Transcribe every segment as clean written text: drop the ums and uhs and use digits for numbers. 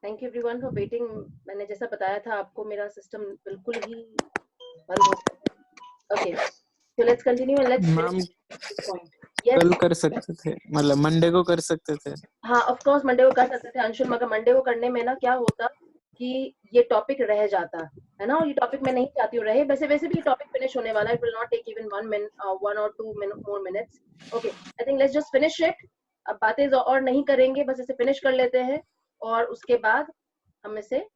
Thank you everyone for waiting. मैंने जैसा बताया था आपको, मेरा सिस्टम बिल्कुल ही बंद हो गया। Okay, so let's continue and let's ma'am point. कल यस, कर सकते थे, मतलब मंडे को कर सकते थे। हाँ ऑफ कोर्स मंडे को कर सकते थे अंशुल, मगर मंडे को करने में ना क्या होता कि ये टॉपिक रह जाता है ना, और ये टॉपिक मैं नहीं चाहती हूँ रहे। वैसे भी ये टॉपिक फिनिश होने वाला है, it will not take even 1 or 2 more minutes। Okay, I think let's just finish it. अब बातें और नहीं करेंगे, बस इसे फिनिश कर लेते हैं और उसके बाद हम इसे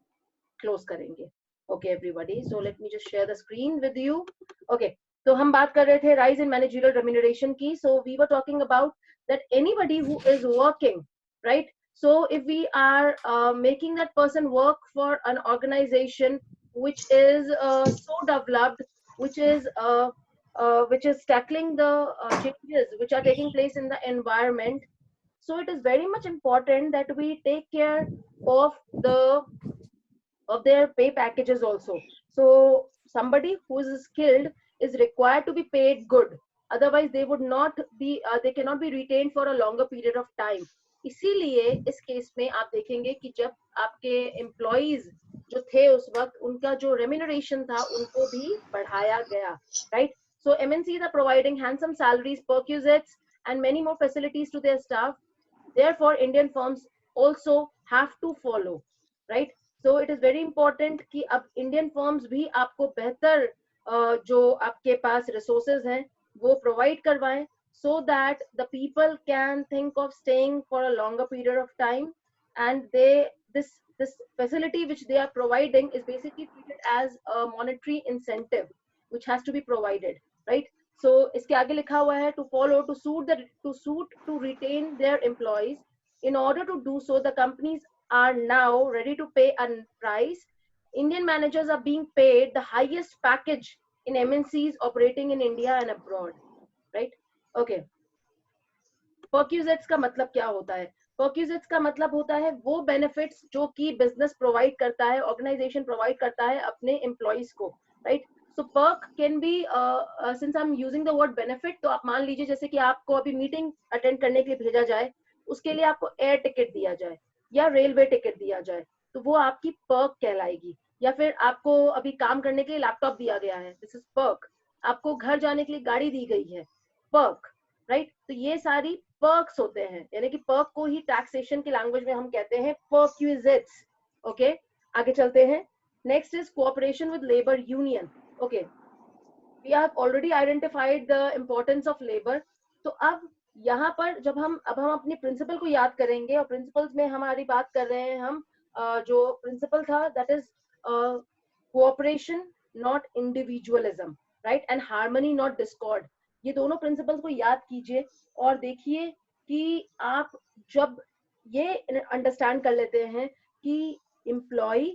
क्लोज करेंगे। Okay everybody, so let me just share the screen with you. Okay, तो हम बात कर रहे थे राइज इन मैनेजरियल रेम्यूनरेशन की। So we were talking about that anybody who is working, right? So if we are making that person work for an organization which is so developed, which is tackling the changes which are taking place in the environment, so it is very much important that we take care of their pay packages also. So somebody who is skilled is required to be paid good, otherwise they would not be they cannot be retained for a longer period of time. इसीलिए इस case में आप देखेंगे कि जब आपके employees जो थे उस वक्त, उनका जो रेम्यूनरेशन था उनको भी बढ़ाया गया, right? So MNCs are providing handsome salaries, perquisites and many more facilities to their staff. Therefore Indian firms also have to follow, right? So it is very important कि अब इंडियन फर्म्स भी आपको बेहतर जो आपके पास रिसोर्सेज हैं वो provide करवाएं, so that the people can think of staying for a longer period of time, and this facility which they are providing is basically treated as a monetary incentive which has to be provided, right? So इसके आगे लिखा हुआ है to retain their employees. In order to do so, the companies are now ready to pay a price. Indian managers are being paid the highest package in MNCs operating in India and abroad, right? Okay. Perquisites का मतलब क्या होता है? Perquisites का मतलब होता है वो benefits जो कि business provide करता है, organization provide करता है अपने employees को, right? So perk can be since I'm using the word benefit, तो आप मान लीजिए जैसे कि आपको अभी मीटिंग अटेंड करने के लिए भेजा जाए, उसके लिए आपको एयर टिकट दिया जाए या रेलवे टिकट दिया जाए, तो वो आपकी पर्क कहलाएगी। या फिर आपको अभी काम करने के लिए लैपटॉप दिया गया है, दिस इज पर्क। आपको घर जाने के लिए गाड़ी दी गई है, पर्क, राइट? तो ये सारी पर्क्स होते हैं, यानी कि पर्क को ही टैक्सेशन की लैंग्वेज में हम कहते हैं पर्क्विजिट्स। ओके, आगे चलते हैं। Next is cooperation with labour union. Okay, we have already identified the importance of labour. तो अब यहाँ पर जब हम अपने प्रिंसिपल को याद करेंगे, और प्रिंसिपल्स में हमारी बात कर रहे हैं हम, जो प्रिंसिपल था that is cooperation not individualism, right? And harmony not Discord. ये दोनों प्रिंसिपल्स को याद कीजिए और देखिए कि आप जब ये अंडरस्टैंड कर लेते हैं कि एम्प्लॉय,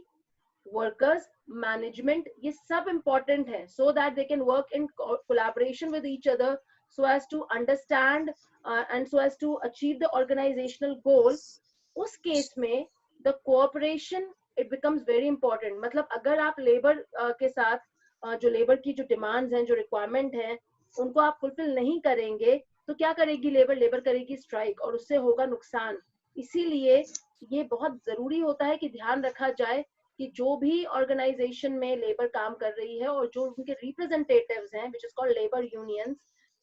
workers, management, ये सब important है, so that they can work in collaboration with each other, so as to understand and so as to achieve the organizational goal. उस केस में the cooperation it becomes very important। मतलब अगर आप labour के साथ जो labour की जो डिमांड्स हैं, जो रिक्वायरमेंट है, उनको आप फुलफिल नहीं करेंगे तो क्या करेगी लेबर करेगी स्ट्राइक, और उससे होगा नुकसान। इसीलिए ये बहुत जरूरी होता है कि ध्यान रखा जाए कि जो भी ऑर्गेनाइजेशन में लेबर काम कर रही है और जो उनके रिप्रेजेंटेटिव्स हैं, which is called labor unions,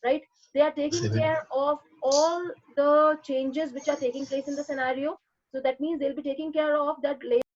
right? They are taking care of all the changes which are taking place in the scenario. So that means they'll be taking care of that labor